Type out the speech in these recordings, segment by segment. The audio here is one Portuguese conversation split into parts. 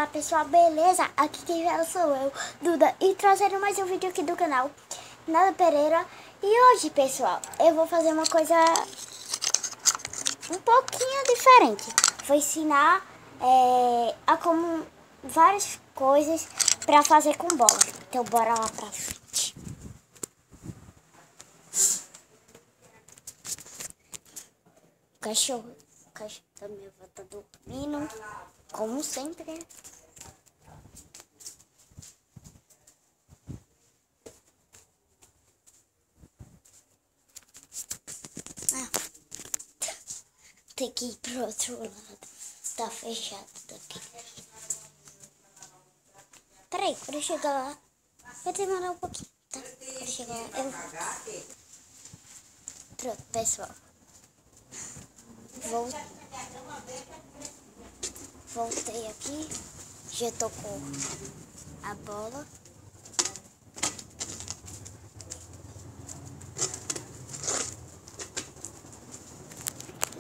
pessoal, beleza? Aqui quem fala sou eu, Duda, e trazendo mais um vídeo aqui do canal Nada Pereira. E hoje, pessoal, eu vou fazer uma coisa um pouquinho diferente. Vou ensinar a como várias coisas pra fazer com bola. Então bora lá pra frente. O cachorro da minha avó tá dormindo, como sempre. Tem que ir pro outro lado. Tá fechado daqui. Peraí, quando eu chegar lá, vai demorar um pouquinho, tá? Quando eu chegar lá, eu volto. Pronto, pessoal. Voltei aqui. Já tô com a bola.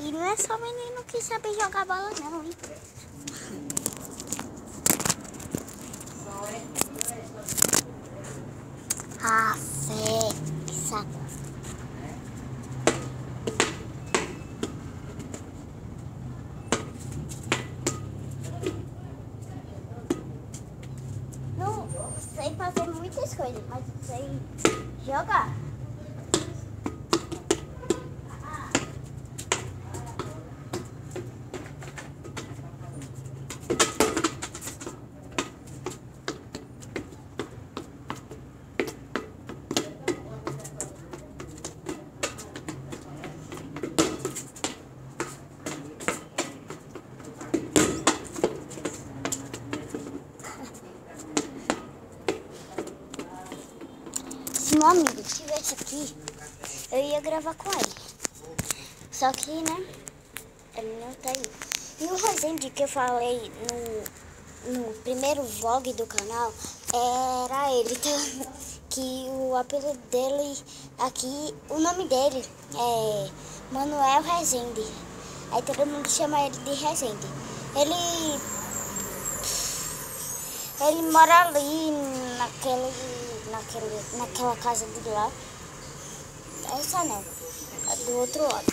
E não é só menino que sabe jogar bola não, hein? Ah, que saco. Não sei fazer muitas coisas, mas sei jogar. Se meu amigo estivesse aqui, eu ia gravar com ele. Só que, né, ele não tá aí. E o Rezende que eu falei no primeiro vlog do canal, era ele, tá? Que o apelido dele aqui, o nome dele é Manuel Rezende. Aí todo mundo chama ele de Rezende. Ele mora ali naquela casa de lá. Essa não, a do outro lado.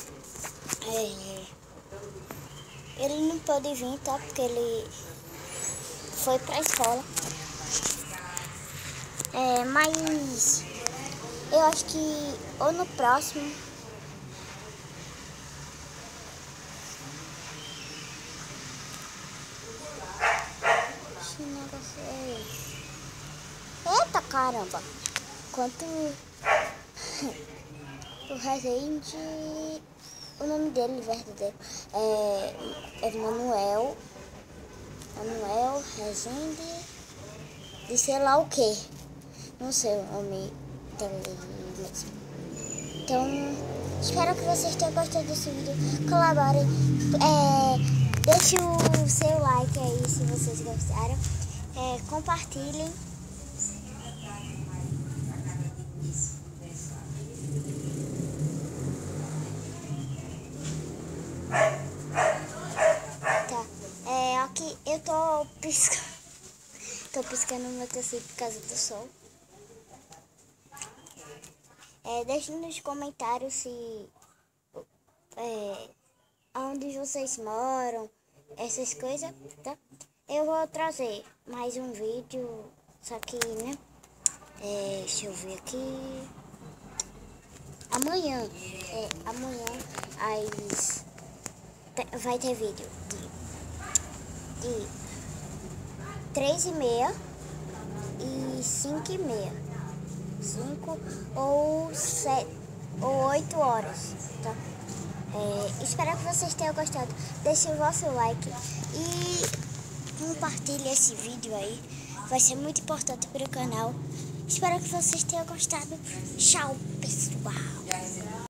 Ele não pode vir, tá? Porque ele foi pra escola. Mas eu acho que ou no próximo. Que negócio é esse? Eita caramba! Quanto o Rezende, o nome dele verdadeiro é Manuel Rezende de sei lá o que. Não sei o nome dele mesmo. Então, espero que vocês tenham gostado desse vídeo. Colaborem. Deixe o seu like aí se vocês gostaram. Compartilhem. Tá. Aqui eu tô piscando. Tô piscando o meu tecido por causa do sol. Deixe nos comentários se onde vocês moram, essas coisas, tá? Eu vou trazer mais um vídeo, só que, né? Deixa eu ver aqui. Amanhã vai ter vídeo de 3h30 e 5h30. 5 ou 7 ou 8 horas, tá? Espero que vocês tenham gostado. Deixe o vosso like e compartilhe esse vídeo aí. Vai ser muito importante para o canal. Espero que vocês tenham gostado. Tchau, pessoal!